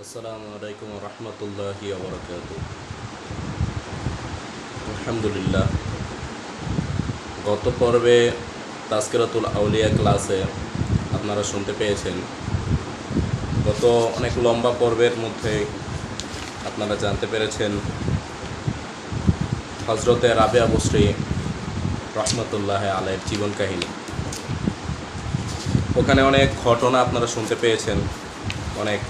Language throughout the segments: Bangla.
আসসালামু আলাইকুম রহমতুল্লাহি ওবরাকাত। আলহামদুলিল্লাহ, গত পর্বে তাজকিরাতুল আউলিয়া ক্লাসে আপনারা শুনতে পেয়েছেন। গত অনেক লম্বা পর্বের মধ্যে আপনারা জানতে পেরেছেন হজরতে রাবেয়া বসরি রহমতুল্লাহ আলাইহির জীবন কাহিনী। ওখানে অনেক ঘটনা আপনারা শুনতে পেয়েছেন, অনেক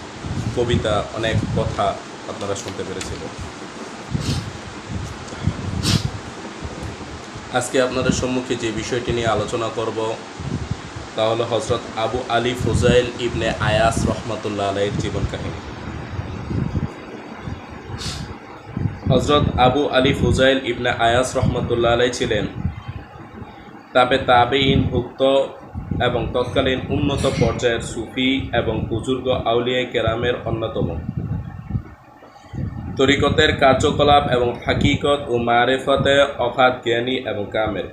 কবিতা, অনেক কথা আপনারা শুনতে পেরেছিলেন। আজকে আপনাদের সম্মুখে যে বিষয়টি নিয়ে আলোচনা করব তা হলো হজরত আবু আলী ফুজাইল ইবনে আয়াস রহমতুল্লাহ আলাইহির জীবন কাহিনী। হজরত আবু আলী ফুজাইল ইবনে আয়াস রহমতুল্লাহ আলাই ছিলেন তাবেঈন ভুক্ত এবং তৎকালীন উন্নত পর্যায়ের সুফি এবং বুজুর্গ আউলিয়ায়ে কেরামের অন্যতম। তরিকতের কার্যকলাপ এবং হাকিকত ও মারিফতে অগাধ জ্ঞানী এবং কামেল,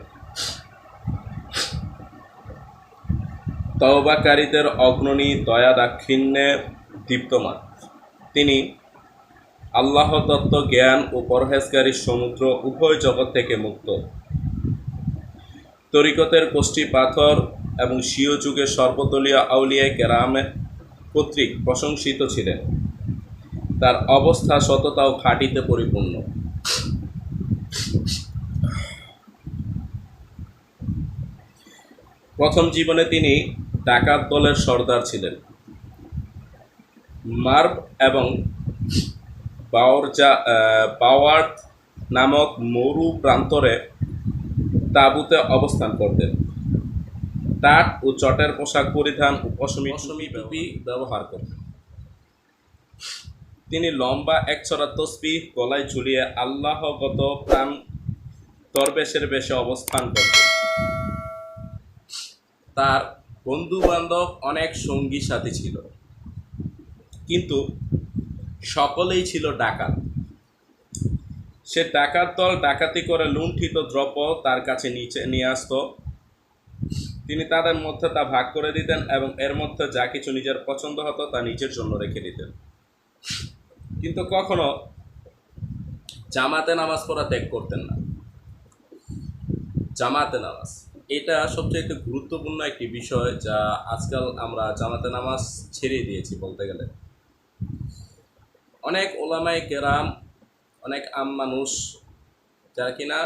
তওবাকারীদের অগ্রণী, দয়া দাক্ষিণ্যে দীপ্তমান। তিনি আল্লাহ দত্ত জ্ঞান ও পরহেজগারির সমুদ্র উভয় জগৎ থেকে মুক্ত। তরিকতের কোষ্ঠী পাথর এবং স্বীয় যুগের সর্বদলীয় আউলিয়ায়ে কেরাম কর্তৃক প্রশংসিত ছিলেন। তার অবস্থা সততা ও খাঁটিতে পরিপূর্ণ। প্রথম জীবনে তিনি ডাকাত দলের সর্দার ছিলেন। মার্ব এবং বাওয়ার্থ নামক মরু প্রান্তরে তাঁবুতে অবস্থান করতেন। টাট ও চটের পোশাক পরিধান ও পশমি টুপি ব্যবহার করতেন। তিনি লম্বা একছড়া তসবিহ গলায় ঝুলিয়ে আল্লাহগত প্রাণ দরবেশের বেশে অবস্থান করতেন। তার বন্ধু বান্ধব অনেক সঙ্গী সাথী ছিল, কিন্তু সকলেই ছিল ডাকাত। সে ডাকাত দল ডাকাতি করে লুণ্ঠিত দ্রব্য তার কাছে নিয়ে আসত। তিনি তাদের মধ্যে তা ভাগ করে দিতেন এবং এর মধ্যে যা কিছু নিজের পছন্দ হতো তা নিজের জন্য রেখে দিতেন। কিন্তু কখনো জামাতে নামাজ পড়া ত্যাগ করতেন না। জামাতে নামাজ এটা সবচেয়ে গুরুত্বপূর্ণ একটি বিষয়, যা আজকাল আমরা জামাতে নামাজ ছেড়ে দিয়েছি বলতে গেলে। অনেক ওলামায়ে কেরাম, অনেক আম মানুষ যারা কিনা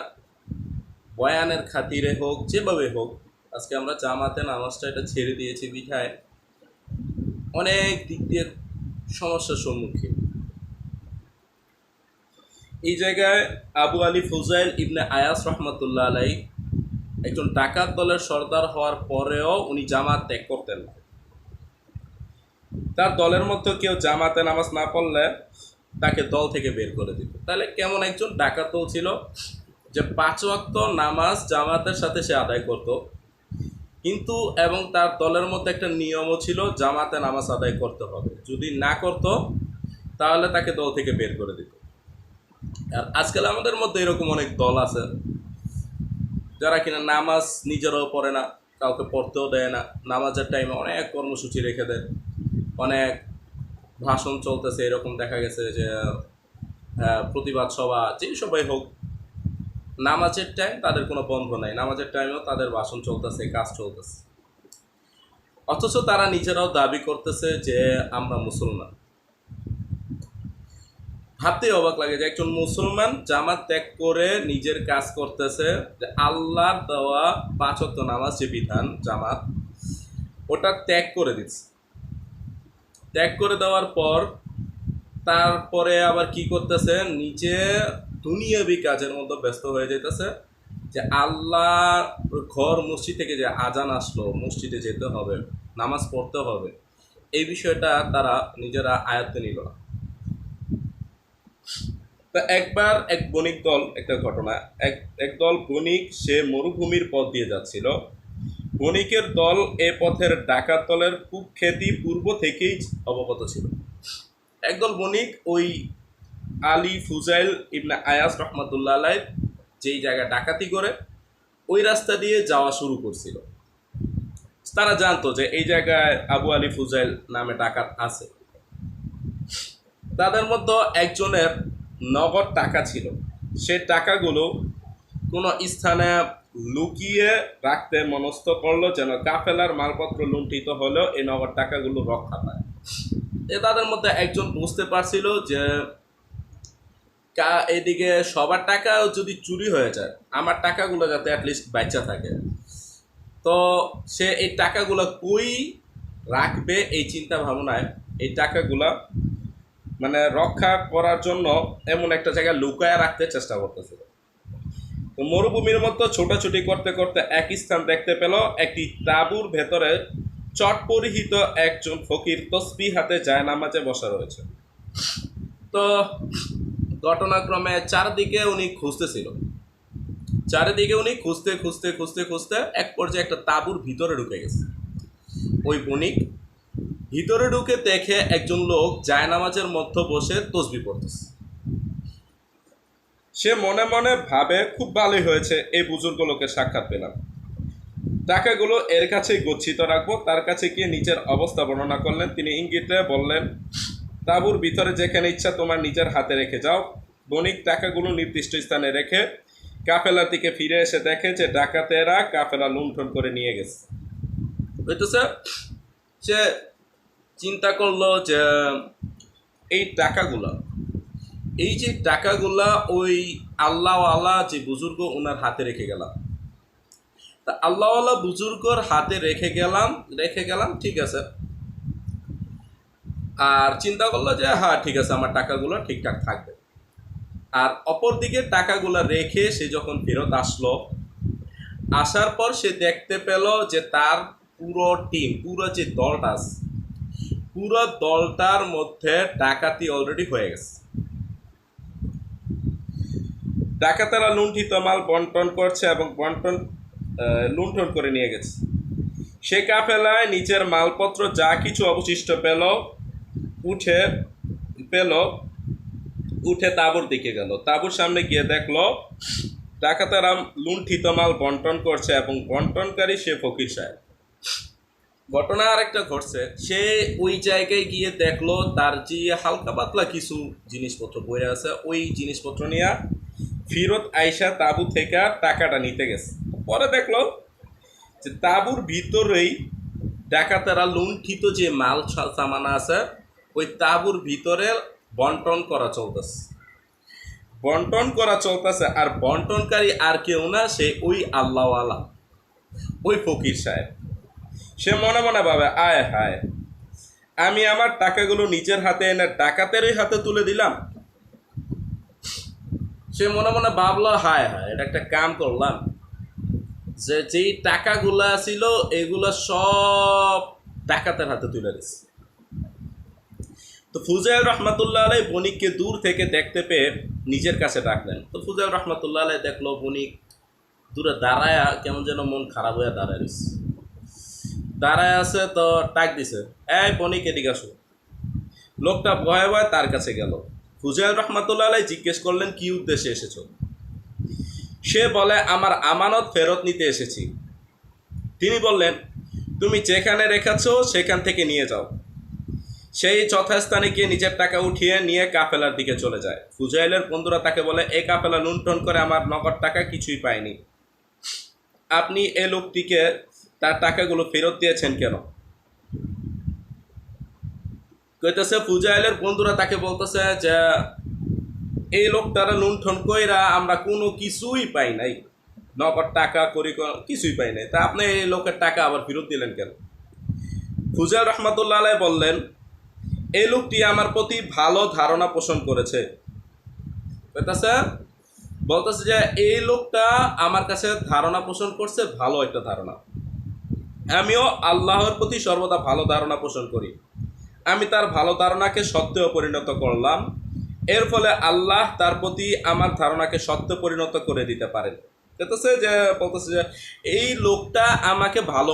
বয়ানের খাতিরে হোক, যেভাবে হোক, আজকে আমরা জামাতে নামাজটা এটা ছেড়ে দিয়েছি বিধায় অনেক দিক দিয়ে সমস্যার সম্মুখীন। এই জায়গায় আবু আলী ফুজাইল ইবনে আয়াস রহমতুল্লাহ আলাই একজন ডাকাত দলের সর্দার হওয়ার পরেও উনি জামাত ত্যাগ করতেন না। তার দলের মধ্যে কেউ জামাতে নামাজ না পড়লে তাকে দল থেকে বের করে দিত। তাহলে কেমন একজন ডাকাত দল ছিল যে 5 ওয়াক্ত নামাজ জামাতের সাথে সে আদায় করত, কিন্তু এবং তার দলের মধ্যে একটা নিয়মও ছিল জামাতে নামাজ আদায় করতে হবে। যদি না করত তাহলে তাকে দল থেকে বের করে দিত। আর আজকাল আমাদের মধ্যে এরকম অনেক দল আছে যারা কিনা নামাজ নিজেরাও পড়ে না, কাউকে পড়তেও দেয় না। নামাজের টাইমে অনেক কর্মসূচি রেখে দেয়, অনেক ভাষণ চলতেছে। এরকম দেখা গেছে যে প্রতিবাদ সভা, যে সবাই হোক, নামাজের টাইম তাদের কোনো বন্ধ নাই, নামাজের টাইমেও তাদের ভাষণ চলতেছে, কাজ চলতেছে। অথচ তারা নিজেরাও দাবি করতেছে যে আমরা মুসলমান। ভাবতেই অবাক লাগে যে একজন মুসলমান জামাত ত্যাগ করে নিজের কাজ করতেছে, যে আল্লাহর দেওয়া 5 ওয়াক্ত নামাজ যে বিধান জামাত, ওটা ত্যাগ করে দিচ্ছে। ত্যাগ করে দেওয়ার পর তারপরে আবার কি করতেছে, নিজে দুনিয়াবি কাজের মধ্যে ব্যস্ত হয়ে যেতেছে। যে আল্লাহ ঘর মসজিদ থেকে যে আজান আসলো, মসজিদে যেতে হবে, নামাজ পড়তে হবে, এই বিষয়টা তারা নিজেরা আয়ত্তে নিল না। তা একবার এক বণিক দল, একটা ঘটনা, এক দল বণিক, সে মরুভূমির পথ দিয়ে যাচ্ছিল। বণিকের দল এ পথের ডাকাত দলের কুখ্যাতি পূর্ব থেকেই অবগত ছিল। একদল বণিক ওই আলী ফুজাইল ইবনে আয়াস রহমতুল্লাহ আলাই যেই জায়গায় ডাকাতি করে ওই রাস্তা দিয়ে যাওয়া শুরু করছিল। তারা জানতো যে এই জায়গায় আবু আলী ফুজাইল নামে ডাকাত আছে। তাদের মধ্যে একজনের নগদ টাকা ছিল, সে টাকাগুলো কোনো স্থানে লুকিয়ে রাখতে মনস্থ করলো, যেন কাফেলার মালপত্র লুণ্ঠিত হলেও এই নগদ টাকাগুলো রক্ষা পায়। তাদের মধ্যে একজন বুঝতে পারছিল যে এদিকে সবার টাকা যদি চুরি হয়ে যায়, আমার টাকাগুলো যাতে অ্যাটলিস্ট বাচ্চা থাকে, তো সে এই টাকাগুলো কই রাখবে এই চিন্তা ভাবনায় এই টাকাগুলা মানে রক্ষা করার জন্য এমন একটা জায়গায় লুকায় রাখতে চেষ্টা করতেছিল। তো মরুভূমির মতো ছোটাছুটি করতে করতে এক স্থান দেখতে পেল, একটি তাঁবুর ভেতরে চট পরিহিত একজন ফকির তসবিহ হাতে জায়নামাজে বসা রয়েছে। তো ঘটনাক্রমে চারদিকে উনি খুঁজতেছিল, চারিদিকে উনি খুঁজতে খুঁজতে খুঁজতে খুঁজতে এক পর্যায়ে একটা তাঁবুর ভিতরে ঢুকে গেছে। ওই বণিক ভিতরে ঢুকে দেখে একজন লোক জায়নামাজের মধ্যে বসে তসবিহ পড়তেছে। সে মনে মনে ভাবে, খুব ভালোই হয়েছে এই বুজুর্গ লোকের সাক্ষাৎ পেলাম, টাকাগুলো এর কাছেই গচ্ছিত রাখবো। তার কাছে গিয়ে নিজের অবস্থা বর্ণনা করলেন। তিনি ইঙ্গিতে বললেন, তাঁবুর ভিতরে যেখানে ইচ্ছা তোমার নিজের হাতে রেখে যাও। বণিক টাকাগুলো নির্দিষ্ট স্থানে রেখে কাফেলার দিকে ফিরে এসে দেখে যে ডাকাতেরা কাফেলা লুণ্ঠন করে নিয়ে গেছে। হইতেছে সে চিন্তা করলো যে এই টাকাগুলা, এই যে টাকাগুলা ওই আল্লাহওয়ালা যে বুজুর্গ ওনার হাতে রেখে গেলাম, তা আল্লাহওয়ালা বুজুর্গর হাতে রেখে গেলাম ঠিক আছে। আর চিন্তা করলো যে হ্যাঁ ঠিক আছে, আমার টাকাগুলো ঠিকঠাক থাকবে। আর অপরদিকে টাকাগুলো রেখে সে যখন ফেরত আসলো, আসার পর সে দেখতে পেল যে তার পুরো টিম, পুরো যে দলটা আছে, পুরো দলটার মধ্যে ডাকাতি অলরেডি হয়ে গেছে। ডাকাতেরা লুণ্ঠিত মাল বন্টন করছে এবং লুণ্ঠন করে নিয়ে গেছে। সে কাফেলায় নিজের মালপত্র যা কিছু অবশিষ্ট উঠে তাঁবুর দিকে গেল। তাঁবুর সামনে গিয়ে দেখলো ডাকাতেরা লুণ্ঠিত মাল বন্টন করছে এবং বন্টনকারী সে ফকির সাহেব। ঘটনা আরেকটা ঘটছে, সে ওই জায়গায় গিয়ে দেখলো তার যে হালকা পাতলা কিছু জিনিসপত্র বয়ে আছে, ওই জিনিসপত্র নিয়ে ফিরত আইসা তাঁবু থেকে টাকাটা নিতে গেছে। পরে দেখলো যে তাঁবুর ভিতরেই ডাকাতেরা লুণ্ঠিত যে মাল সামানা আছে ওই তাঁবুর ভিতরে বন্টন করা চলতেছে। আর বন্টনকারী আর কেউ না, সে ওই আল্লাহওয়ালা, ওই ফকির সাহেব। সে মনে মনে ভাবে, আয় হায়, আমি আমার টাকাগুলো নিজের হাতে এনে ডাকাতেরই হাতে তুলে দিলাম। সে মনে মনে ভাবলো, হায় হায়, এটা একটা কাম করলাম যে যেই টাকাগুলা ছিল এগুলো সব ডাকাতের হাতে তুলে দিচ্ছে। তো ফুজাইল রহমাতুল্লাহ আলাই বণিককে দূর থেকে দেখতে পেয়ে নিজের কাছে ডাকলেন। তো ফুজাইল রহমাতুল্লাহ আলাই দেখলো বণিক দূরে দাঁড়ায়, কেমন যেন মন খারাপ হয়ে দাঁড়ায় আছে। তো ডাক দিছে, এই বণিক এদিকে আসো। লোকটা ভয়ে ভয়ে তার কাছে গেল। ফুজাইল রহমাতুল্লাহ আলাই জিজ্ঞেস করলেন, কি উদ্দেশ্যে এসেছো? সে বলে, আমার আমানত ফেরত নিতে এসেছি। তিনি বললেন, তুমি যেখানে রেখেছো সেখান থেকে নিয়ে যাও। সেই যথাস্থানে গিয়ে নিজের টাকা উঠিয়ে নিয়ে কাফেলার দিকে চলে যায়। ফুজাইলের বন্ধুরা তাকে বলে, এই কাফেলা লুণ্ঠন করে আমার নগদ টাকা কিছুই পায়নি, আপনি এই লোকটিকে তার টাকাগুলো ফেরত দিয়েছেন কেন? কইতেছে ফুজাইলের বন্ধুরা তাকে বলতেছে যে এই লোকটারা লুণ্ঠন কইরা আমরা কোনো কিছুই পাই নাই, নগদ টাকা করি কিছুই পাই নাই, তা আপনি এই লোকের টাকা আবার ফেরত দিলেন কেন? ফুজাইল রহমাতুল্লাহ আলাই বললেন, এই লোকটি আমার প্রতি ভালো ধারণা পোষণ করেছে। বলতেছে যে এই লোকটা আমার কাছে ধারণা পোষণ করছে, ভালো একটা ধারণা। আমিও আল্লাহর প্রতি সর্বদা ভালো ধারণা পোষণ করি। আমি তার ভালো ধারণাকে সত্যে পরিণত করলাম, এর ফলে আল্লাহ তার প্রতি আমার ধারণাকে সত্যে পরিণত করে দিতে পারেন। বলতেছে যে এই লোকটা আমাকে ভালো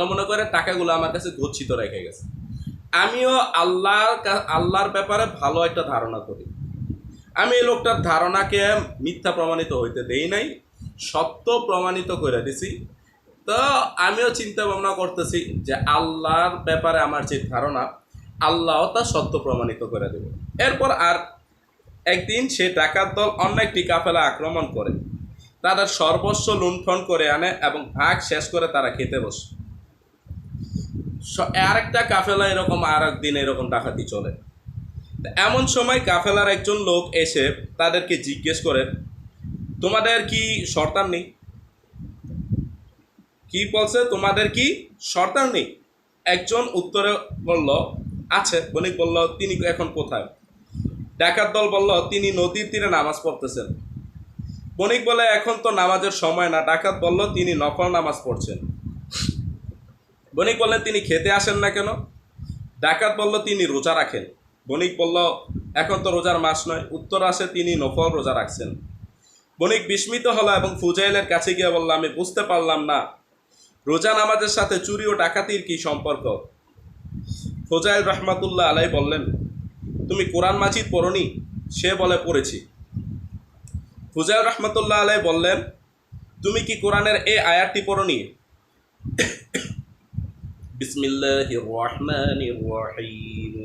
মনে করে টাকাগুলো আমার কাছে গচ্ছিত রেখে গেছে। আমিও আল্লাহর ব্যাপারে ভালো একটা ধারণা করি। আমি এই লোকটার ধারণাকে মিথ্যা প্রমাণিত হইতে দেই নাই, সত্য প্রমাণিত করে দিছি। তো আমিও চিন্তা ভাবনা করতেছি যে আল্লাহর ব্যাপারে আমার যে ধারণা, আল্লাহ তা সত্য প্রমাণিত করে দেবে। এরপর আর একদিন সে ডাকাত দল অন্য একটি কাফেলা আক্রমণ করে, তাদের সর্বস্ব লুণ্ঠন করে আনে এবং ভাগ শেষ করে তারা খেতে বসে। আরেকটা কাফেলা এরকম আর একদিন এরকম ডাকাতি চলে। এমন সময় কাফেলার একজন লোক এসে তাদেরকে জিজ্ঞেস করে, তোমাদের কি সর্দার নেই? কি বলছে, তোমাদের কি সর্দার নেই? একজন উত্তরে বলল, আছে। বণিক বলল, তিনি এখন কোথায়? ডাকাত দল বলল, তিনি নদীর তীরে নামাজ পড়তেছেন। বণিক বলে, এখন তো নামাজের সময় না। ডাকাত বলল, তিনি নফল নামাজ পড়ছেন। বণিক বললেন, তিনি খেতে আসেন না কেন? ডাকাত বলল, তিনি রোজা রাখেন। বণিক বলল, এখন তো রোজার মাস নয়। উত্তর আসে, তিনি নফল রোজা রাখছেন। বণিক বিস্মিত হলো এবং ফুজাইলের কাছে গিয়ে বলল, আমি বুঝতে পারলাম না, রোজা নামাজের সাথে চুরি ও ডাকাতির কি সম্পর্ক? ফুজাইল রহমাতুল্লাহ আলাই বললেন, তুমি কোরআন মাজিদ পড়নি? সে বলে, পড়েছি। ফুজাইল রহমাতুল্লাহ আলাই বললেন, তুমি কি কোরআনের এই আয়াতটি পড়নি? বিসমিল্লাহির রহমানির রহিম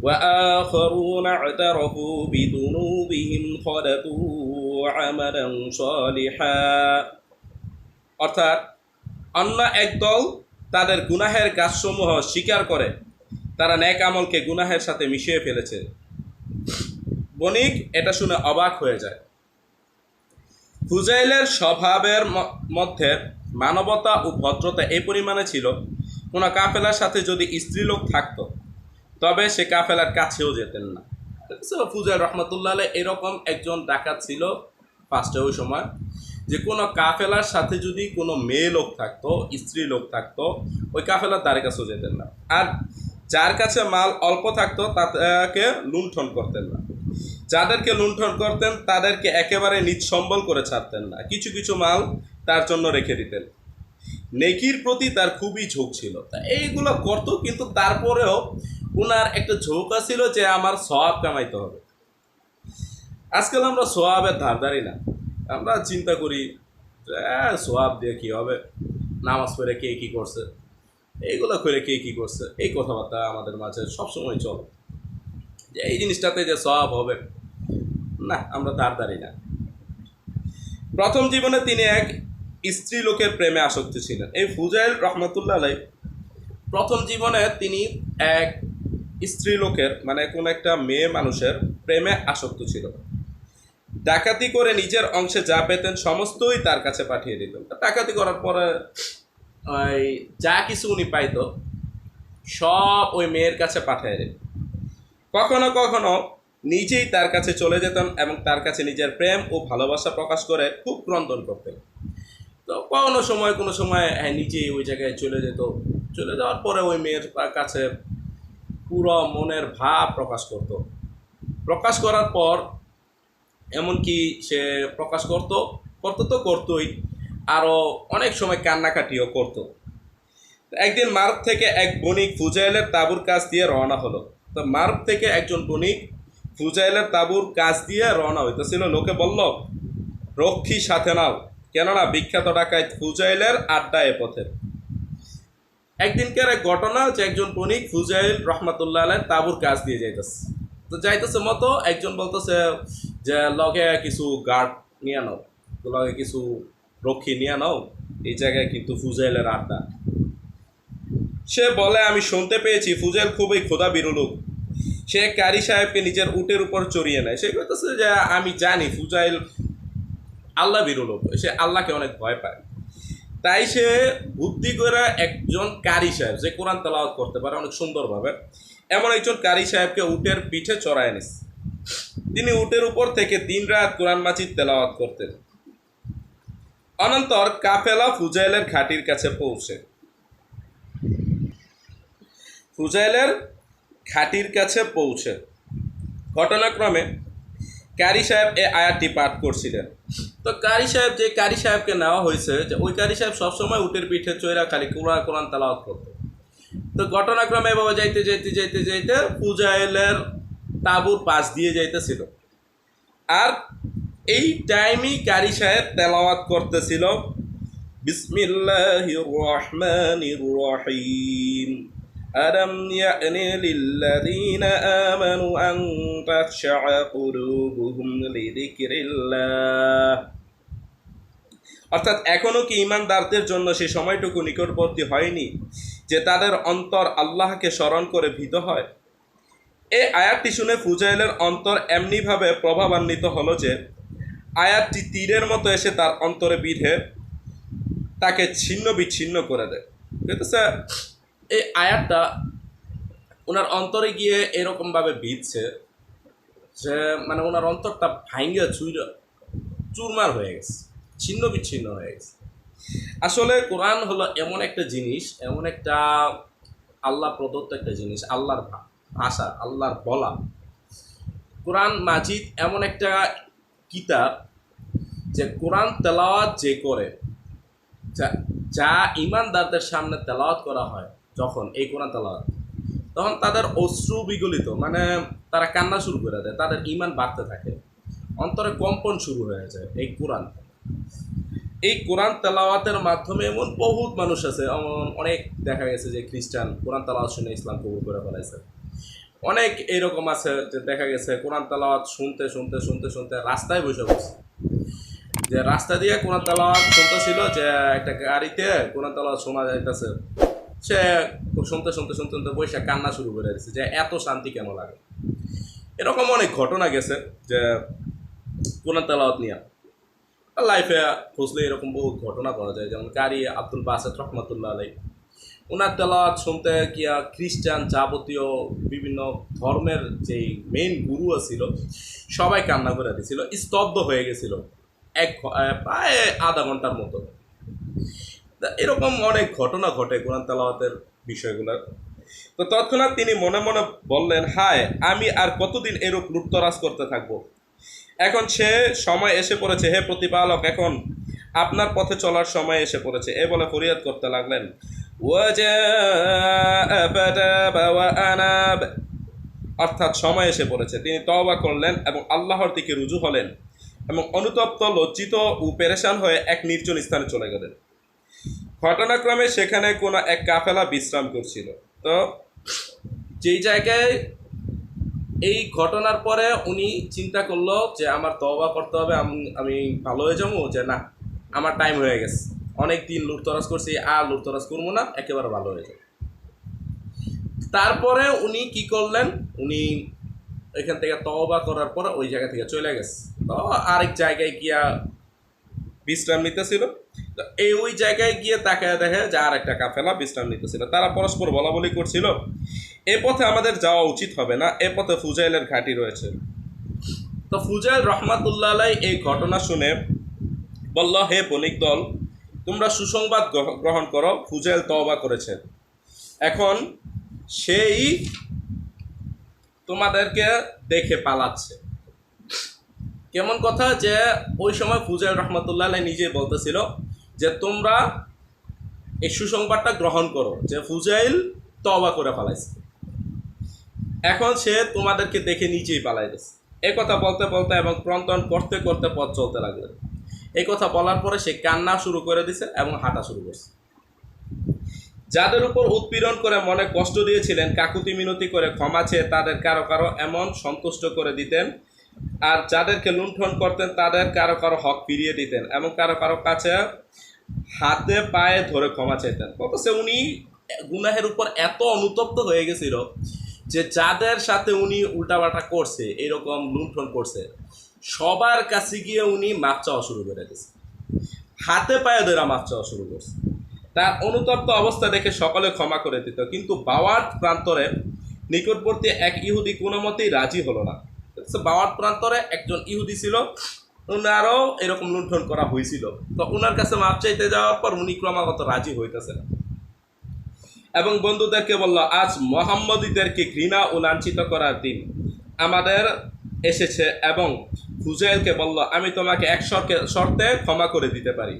وآخرون اعترفوا بذنوبهم خلطوا عملا صالحا। অর্থাৎ অন্য এক দল তাদের গুনাহের কাজসমূহ স্বীকার করে তারা নেক আমলকে গুনাহের সাথে মিশিয়ে ফেলেছে। বণিক এটা শুনে অবাক হয়ে যায়। ফুজাইলের স্বভাবের মধ্যে মানবতা ও ভদ্রতা এই পরিমাণে ছিল, কোনো কাফেলার সাথে যদি স্ত্রীলোক থাকতো তবে সে কাফেলার কাছেও যেতেন না। ফুজাইল রহমতুল্লাহ এরকম একজন ডাকাত ছিল ফার্স্টে ওই সময়, যে কোনো কাফেলার সাথে যদি কোনো মেয়ে লোক থাকতো, স্ত্রী লোক থাকতো, ওই কাফেলার দ্বারে কাছেও যেতেন না। আর যার কাছে মাল অল্প থাকতো তাদেরকে লুণ্ঠন করতেন না। যাদেরকে লুণ্ঠন করতেন তাদেরকে একেবারে নিঃসম্বল করে ছাড়তেন না, কিছু কিছু মাল তার জন্য রেখে দিতেন। নেকির প্রতি তার খুবই ঝোঁক ছিল। তা এইগুলো করতো, কিন্তু তারপরেও ওনার একটা ঝোঁক ছিল যে আমার সওয়াব কামাইতে হবে। আজকাল আমরা সওয়াবের ধারধারি না, আমরা চিন্তা করি সওয়াব দিয়ে কী হবে, নামাজ পড়ে কে কী করছে, এইগুলো করে কে কী করছে, এই কথাবার্তা আমাদের মাঝে সবসময় চলে, যে এই জিনিসটাতে যে সওয়াব হবে না, আমরা ধারধারি না। প্রথম জীবনে তিনি এক স্ত্রী লোকের প্রেমে আসক্ত ছিলেন। এই ফুজাইল রহমতুল্লাহ আলাই প্রথম জীবনে তিনি এক স্ত্রী লোকের, মানে কোন একটা মেয়ে মানুষের প্রেমে আসক্ত ছিল। ডাকাতি করে নিজের অংশে যা পেতেন সমস্তই তার কাছে পাঠিয়ে দিতেন। ডাকাতি করার পরে ওই যা কিছু উনি পাইতো সব ওই মেয়ের কাছে পাঠিয়ে দিতেন। কখনো কখনো নিজেই তার কাছে চলে যেতেন এবং তার কাছে নিজের প্রেম ও ভালোবাসা প্রকাশ করে খুব ক্রন্দন করতেন। তো কোনো সময় নিজেই ওই জায়গায় চলে যেত। চলে যাওয়ার পরে ওই মেয়ের কাছে পুরো মনের ভাব প্রকাশ করত। প্রকাশ করার পর এমনকি সে প্রকাশ করতো তো করতোই, আরও অনেক সময় কান্নাকাটিও করতো। একদিন মার্ব থেকে এক বণিক ফুজাইলের তাঁবুর কাছ দিয়ে রওনা হলো। তো মার্ব থেকে একজন বণিক ফুজাইলের তাঁবুর কাছ দিয়ে রওনা হইতেছিল। লোকে বলল, রক্ষী সাথে নাও, কেননা বিখ্যাত ডাকাত ফুজাইলের আড্ডা এ পথে। একদিনকার এক ঘটনা, যে একজন বণিক ফুজাইল রহমাতুল্লাহ আলাইহির তাঁবুর কাছ দিয়ে যাইতেছে মতো একজন বলতেছে যে লগে কিছু গার্ড নিয়ে নাও, লগে কিছু রক্ষী নিয়ে নাও, এই জায়গায় কিন্তু ফুজাইলের আড্ডা। সে বলে, আমি শুনতে পেয়েছি ফুজাইল খুবই ক্ষুধা বিরলোক। সে কারি সাহেবকে নিজের উটের উপর চড়িয়ে নেয়। সে বলতেছে যে আমি জানি ফুজাইল আল্লাহ বিরলোক, সে আল্লাহকে অনেক ভয় পায়। তাই সে বুদ্ধি করে একজন কারি সাহেব, যে কোরআন তেলাওয়াত করতে পারে অনেক সুন্দরভাবে, এমন একজন কারি সাহেবকে উটের পিঠে চড়ায় নিস। তিনি উটের উপর থেকে দিন রাত কোরআন মাজিদ তেলাওয়াত করতেন। অনন্তর কাফেলা ফুজাইলের ঘাটির কাছে পৌঁছে। ঘটনাক্রমে কারি সাহেব এ আয়াতটি পাঠ করছিলেন। তো কারি সাহেবকে নেওয়া হয়েছে, যে ওই কারি সাহেব সবসময় উটের পিঠে চড়া খালি কোরআন তেলাওয়াত করতো। তো ঘটনাক্রমে এভাবে যাইতে ফুজাইলের তাঁবুর পাশ দিয়ে যাইতেছিল। আর এই টাইমই কারি সাহেব তেলাওয়াত করতেছিল, বিসমিল্লাহির রহমানির রহিম ألم يأن للذين آمنوا أن تخشع قلوبهم لذكر الله অর্থাৎ এখনো কি ঈমানদারদের জন্য সেই সময়টুকু নিকটবর্তী হয়নি যে তাদের অন্তর আল্লাহকে স্মরণ করে ভীত হয়। এই আয়াতটি শুনে ফুজাইলের অন্তর এমনিভাবে প্রভাবান্বিত হলো যে আয়াতটি তীরের মতো এসে তার অন্তরে বিঁধে তাকে ছিন্ন বিচ্ছিন্ন করে দেয়। বুঝতেছে, এই আয়াতটা ওনার অন্তরে গিয়ে এরকমভাবে বিঁধছে যে মানে ওনার অন্তরটা ভাঙ্গে চুরমার হয়ে গেছে, ছিন্ন বিচ্ছিন্ন হয়ে গেছে। আসলে কোরআন হলো এমন একটা জিনিস, এমন একটা আল্লাহ প্রদত্ত একটা জিনিস, আল্লাহর ভাষা, আল্লাহর বলা। কোরআন মাজিদ এমন একটা কিতাব যে কোরআন তেলাওয়াত যে করে, যা ইমানদারদের সামনে তেলাওয়াত করা হয় যখন এই কোরআন তেলাওয়াত, তখন তাদের অশ্রু বিগলিত, মানে তারা কান্না শুরু করে দেয়, তাদের ইমান বাড়তে থাকে, অন্তরে কম্পন শুরু হয়ে যায়। এই কোরআন তেলাওয়াতের মাধ্যমে এমন বহুত মানুষ আছে, অনেক দেখা গেছে যে খ্রিস্টান কোরআন তেলাওয়াত শুনে ইসলাম কবুল করে ফেলাইছে। অনেক এরকম আছে যে দেখা গেছে কোরআন তেলাওয়াত শুনতে শুনতে শুনতে শুনতে রাস্তায় বসে বসে, যে রাস্তা দিয়ে কোরআন তেলাওয়াত শুনতেছিল, যে একটা গাড়িতে কোরআন তেলাওয়াত শোনা যাইতেছে, সে শুনতে শুনতে শুনতে শুনতে বসে কান্না শুরু করে দিচ্ছে যে এত শান্তি কেন লাগে। এরকম অনেক ঘটনা গেছে যে কোরআন তেলাওয়াত নিয়ে লাইফে খুঁজলে এরকম বহু ঘটনা পাওয়া যায়। যেমন কারি আব্দুল বাসেত রহমতুল্লাহ আলাই, ওনার তেলাওয়াত শুনতে গিয়া খ্রিস্টান যাবতীয় বিভিন্ন ধর্মের যেই মেইন গুরু ছিল সবাই কান্না করে দিয়েছিল, স্তব্ধ হয়ে গেছিল প্রায় আধা ঘন্টার মতো। এরকম অনেক ঘটনা ঘটে কোরআন তেলাওয়াতের বিষয়গুলোর। তো তৎক্ষণাৎ তিনি মনে মনে বললেন, হায়, আমি আর কতদিন এরূপ লুটতরাজ করতে থাকবো। এখন সে সময় এসে পড়েছে, হে প্রতিপালক, এখন আপনার পথে চলার সময় এসে পড়েছে। এ বলে ফরিয়াদ করতে লাগলেন, অর্থাৎ সময় এসে পড়েছে। তিনি তওবা করলেন এবং আল্লাহর দিকে রুজু হলেন এবং অনুতপ্ত, লজ্জিত ও পেরেশান হয়ে এক নির্জন স্থানে চলে গেলেন। ঘটনাক্রমে সেখানে কোনো এক কাফেলা বিশ্রাম করছিল। তো যেই জায়গায় এই ঘটনার পরে উনি চিন্তা করলো যে আমার তওবা করতে হবে, আমি ভালো হয়ে যাবো, যে না, আমার টাইম হয়ে গেছে, অনেক দিন লুটতরাজ করছি, আর লুটতরাজ করবো না, একেবারে ভালো হয়ে যাবে। তারপরে উনি কি করলেন, উনি এখান থেকে তওবা করার পরে ওই জায়গা থেকে চলে গেছে, তো আরেক জায়গায় গিয়া বিশ্রাম নিতেছিল। এই ওই জায়গায় গিয়ে তাকায় দেখে যে আর একটা কাফেলা বিশ্রাম নিতেছিল। তারা পরস্পর বলা বলি করছিল, এ পথে আমাদের যাওয়া উচিত হবে না, এ পথে ফুজাইলের ঘাঁটি রয়েছে। তো ফুজাইল রহমাতুল্লাহ আলাই এই ঘটনা শুনে বলল, হে বণিক দল, তোমরা সুসংবাদ গ্রহণ করো, ফুজাইল তওবা করেছে, এখন সেই তোমাদেরকে দেখে পালাচ্ছে। কেমন কথা, যে ওই সময় ফুজাইল রহমাতুল্লাহ আলাই নিজে বলতেছিল যে তোমরা এই সুসংবাদটা গ্রহণ করো যে ফুজাইল তওবা করে পালাইছে, এখন সে তোমাদেরকে দেখে নিচেই পালাইতেছে। এই কথা বলতে বলতে এবং ক্রন্দন করতে করতে পথ চলতে লাগলেন। এই কথা বলার পরে সে কান্না শুরু করে দিছে এবং হাঁটা শুরু করছে। যাদের উপর উৎপীড়ন করে মনে কষ্ট দিয়েছিলেন, কাকুতি মিনতি করে ক্ষমা চেয়ে তাদের কারো কারো এমন সন্তুষ্ট করে দিতেন, আর যাদেরকে লুণ্ঠন করতেন তাদের কারো কারো হক ফিরিয়ে দিতেন এবং কারো কারো কাছে হাতে পায়ে ধরে ক্ষমা চাইতেন। অথচ উনি গুনাহের উপর এত অনুতপ্ত হয়ে গেছিল যে যাদের সাথে উনি উল্টাপাল্টা করছে, এরকম লুণ্ঠন করছে, সবার কাছে গিয়ে উনি মাপ চাওয়া শুরু করে দিয়েছে, হাতে পায়ে ধরে মাপ চাওয়া শুরু করছে। তার অনুতপ্ত অবস্থা দেখে সকলে ক্ষমা করে দিত, কিন্তু বাওয়ার্ড প্রান্তরে নিকটবর্তী এক ইহুদি কোনো মতেই রাজি হলো না। বাওয়ার্ড প্রান্তরে একজন ইহুদি ছিল, উনারও এরকম লুণ্ঠন করা হয়েছিল। তো উনার কাছে মাপ চাইতে যাওয়ার পর উনি ক্রমাগত রাজি হইতেছে না এবং বন্ধুদেরকে বলল, আজ মোহাম্মদীদেরকে ঘৃণা ও লাঞ্ছিত করার দিন আমাদের এসেছে। এবং ফুজাইলকে বলল, আমি তোমাকে এক শর্তে ক্ষমা করে দিতে পারি,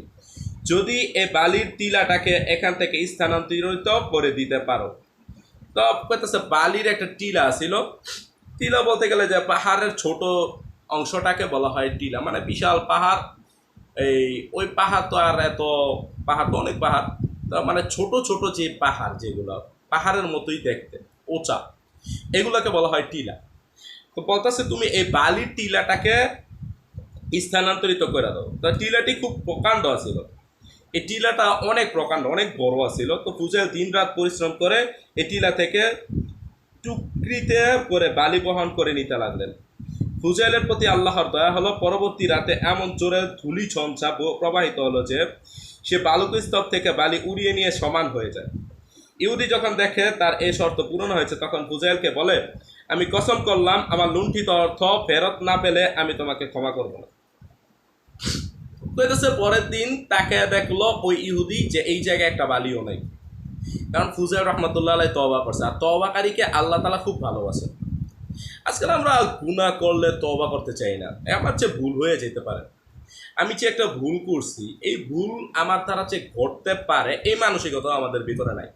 যদি এ বালির টিলাটাকে এখান থেকে স্থানান্তরিত করে দিতে পারো। তো কইতেছে বালির একটা টিলা ছিল, টিলা বলতে গেলে যে পাহাড়ের ছোট অংশটাকে বলা হয় টিলা, মানে বিশাল পাহাড়। ওই পাহাড় তো আর এত পাহাড় তো অনেক পাহাড়, তো মানে ছোট ছোট যে পাহাড় যেগুলো পাহাড়ের মতোই দেখতে, উঁচা, এগুলোকে বলা হয় টিলা। তো বলতেছে তুমি এই বালির টিলাটাকে স্থানান্তরিত করে দাও। তো টিলাটি খুব প্রকাণ্ড আছিল, এই টিলাটা অনেক প্রকাণ্ড, অনেক বড় আছিল। তো ফুজাইল দিন রাত পরিশ্রম করে এই টিলা থেকে টুকরিতে করে বালি বহন করে নিতে লাগলেন। ফুজাইলের প্রতি আল্লাহর দয়া হলো, পরবর্তী রাতে এমন জোরে ধূলি ঝঞ্ঝা প্রবাহিত হলো যে সে বালুকস্তর থেকে বালি উড়িয়ে নিয়ে সমান হয়ে যায়। ইহুদি যখন দেখে তার এই শর্ত পূরণ হয়েছে, তখন ফুজাইলকে বলে, আমি কসম করলাম আমার লুণ্ঠিত অর্থ ফেরত না পেলে আমি তোমাকে ক্ষমা করব না। কইতেছে পরের দিন তাকে দেখলো ওই ইহুদি যে এই জায়গায় একটা বালিও নাই, কারণ ফুজাইল রহমতুল্লাহ আলাই তওবা করছে, আর তওবাকারীকে আল্লাহ তাআলা খুব ভালোবাসে। আজকাল আমরা গুনাহ করলে তওবা করতে চাই না, আমার চেয়ে ভুল হয়ে যেতে পারে, আমি যে একটা ভুল করছি, এই ভুল আমার দ্বারা যে ঘটতে পারে এই মানসিকতা আমাদের ভিতরে নাই।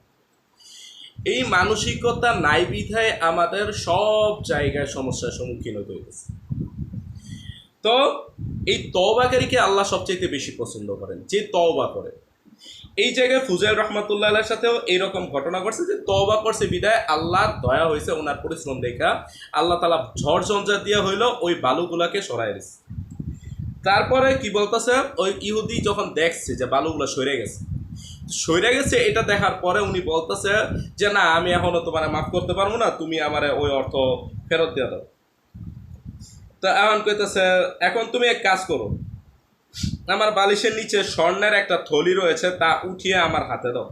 এই মানসিকতা নাই বিধায় আমাদের সব জায়গায় সমস্যার সম্মুখীন হতে হইতেছে। তো এই তওবাকারীকে আল্লাহ সবচেয়ে বেশি পছন্দ করেন, যে তওবা করে। এই জায়গায় ফুজাইল রহমাতুল্লাহ আলাইহির সাথেও এইরকম ঘটনা ঘটছে যে তওবা করছে বিদায় আল্লাহর দয়া হয়েছে, ওনার পরিশ্রম দেখা আল্লাহ তাআলা ঝড় ঝঞ্ঝা দিয়া হইলো ওই বালুগুলাকে সরাই দিচ্ছে। তারপরে কি বলতেছে, ওই ইহুদি যখন দেখছে যে বালুগুলো সরে গেছে, এটা দেখার পরে উনি বলতেছে যে না, আমি এখনো তোমার মাফ করতে পারবো না, তুমি আমার ওই অর্থ ফেরত দিয়ে দাও। তো এখন কইতেছে, এখন তুমি এক কাজ করো, আমার বালিশের নিচে স্বর্ণের একটা থলি রয়েছে, তা উঠিয়ে আমার হাতে দাও।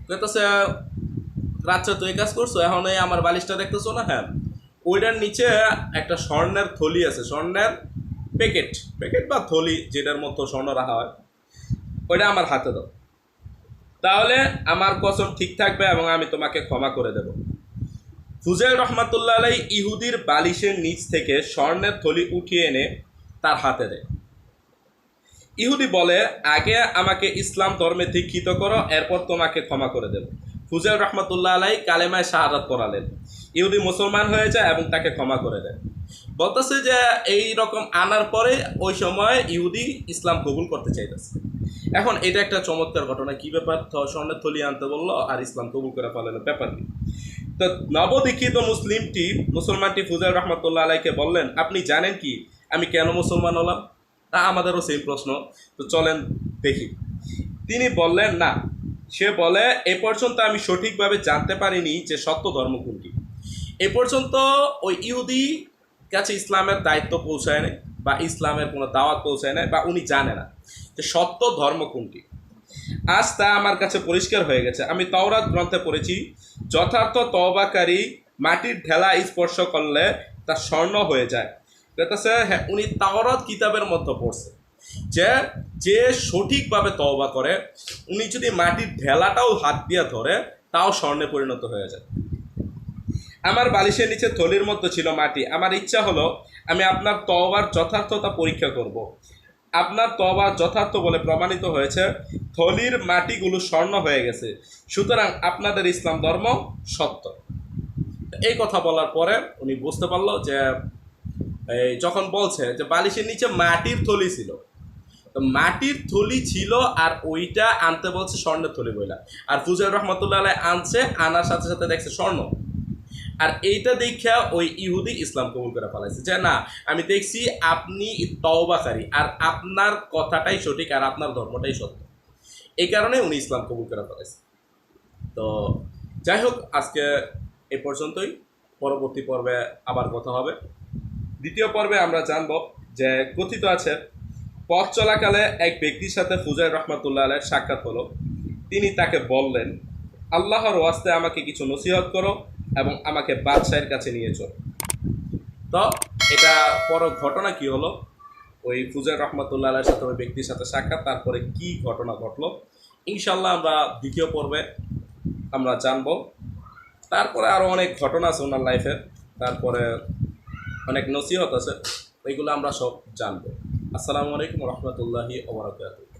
কইতেছে, রাত্রে তো এই কাজ করছো, এখন এই আমার বালিশটা দেখতেছো না? হ্যাঁ, ওইটার নিচে একটা স্বর্ণের থলি আছে, স্বর্ণের প্যাকেট বা থলি, যেটার মতো স্বর্ণ রাখা হয়, ওইটা আমার হাতে দাও, তাহলে আমার কসম ঠিক থাকবে এবং আমি তোমাকে ক্ষমা করে দেব। ফুজাইল রহমাতুল্লাহ আলাই ইহুদির বালিশের নিচ থেকে স্বর্ণের থলি উঠিয়ে এনে তার হাতে দেয়। ইহুদি বলে, আগে আমাকে ইসলাম ধর্মে দীক্ষিত করো, এরপর তোমাকে ক্ষমা করে দেব। ফুজাইল রহমাতুল্লাহ আলাই কালেমায় শাহাদাত পড়ালেন, ইহুদি মুসলমান হয়ে যায় এবং তাকে ক্ষমা করে দেয়। বলতেছে যে এই রকম আনার পরে ওই সময় ইহুদি ইসলাম কবুল করতে চাইতেছে। এখন এটা একটা চমৎকার ঘটনা, কি ব্যাপার, স্বর্ণের থলি আনতে বললো আর ইসলাম কবুল করে ফেলেন, ব্যাপার কি? তো নবদীক্ষিত মুসলমানটি ফুজাইল রহমাতুল্লাহ আলাইকে বললেন, আপনি জানেন কি আমি কেন মুসলমান হলাম? তা আমাদেরও সেম প্রশ্ন, তো চলেন দেখি। তিনি বললেন, না। সে বলে, এ পর্যন্ত আমি সঠিকভাবে জানতে পারিনি যে সত্য ধর্ম কোনটি। এ পর্যন্ত ওই ইহুদি কাছে ইসলামের দায়িত্ব পৌঁছায় নাই, বা ইসলামের কোনো দাওয়াত পৌঁছায় নাই, বা উনি জানে না যে সত্য ধর্ম কোনটি। আজ তা আমার কাছে পরিষ্কার হয়ে গেছে। আমি তাওরাত গ্রন্থে পড়েছি, যথার্থ তওবাকারী মাটির ঢেলা স্পর্শ করলে তা স্বর্ণ হয়ে যায়। হ্যাঁ, উনি তাওরাত কিতাবের মধ্যে পড়ছে যে যে সঠিকভাবে তওবা করে, উনি যদি মাটির ঢেলাটাও হাত দিয়ে ধরে তাও স্বর্ণে পরিণত হয়ে যায়। আমার বালিশের নিচে থলির মধ্যে ছিল মাটি। আমার ইচ্ছা হলো আমি আপনার তওবার যথার্থতা পরীক্ষা করব। আপনার তওবা যথার্থ বলে প্রমাণিত হয়েছে, থলির মাটিগুলো স্বর্ণ হয়ে গেছে, সুতরাং আপনাদের ইসলাম ধর্ম সত্য। এই কথা বলার পরে উনি বুঝতে পারলো যে যখন বলছে যে বালিশের নিচে মাটির থলি ছিল, তো মাটির থলি ছিল আর ওইটা আনতে বলছে স্বর্ণের থলি বইলা, আর ফুজাইল রহমতুল্লাহ আলাই আনছে, আনার সাথে সাথে দেখছে স্বর্ণ। আর এইটা দেখা ওই ইহুদি ইসলাম কবুল করে ফেলাইছে যে না, আমি দেখছি আপনি তওবাকারী, আর আপনার কথাটাই সঠিক, আর আপনার ধর্মটাই সত্য। এই কারণে উনি ইসলাম কবুল করে ফেলাইছে। তো যাই হোক, আজকে এ পর্যন্তই। পরবর্তী পর্বে আবার কথা হবে। দ্বিতীয় পর্বে আমরা জানব যে কথিত আছে, পথ চলাকালে এক ব্যক্তির সাথে ফুজাইল রহমাতুল্লাহ আলাইহির সাক্ষাৎ হলো। তিনি তাকে বললেন, আল্লাহর ওয়াস্তে আমাকে কিছু নসিহত করো এবং আমাকে বাদশাহের কাছে নিয়ে চলো। তো এটা পর ঘটনা কি হলো, ওই ফুজাইল রহমাতুল্লাহ আলাইহির সাথে ওই ব্যক্তির সাথে সাক্ষাৎ, তারপরে কি ঘটনা ঘটলো, ইনশাল্লাহ আমরা দ্বিতীয় পর্বে আমরা জানব। তারপরে আরও অনেক ঘটনা আছে ওনার লাইফের, তারপরে অনেক নসিহত আছে, ওইগুলো আমরা সব জানবো। আসসালামু আলাইকুম রহমতুল্লাহি ওয়া বারাকাতুহু।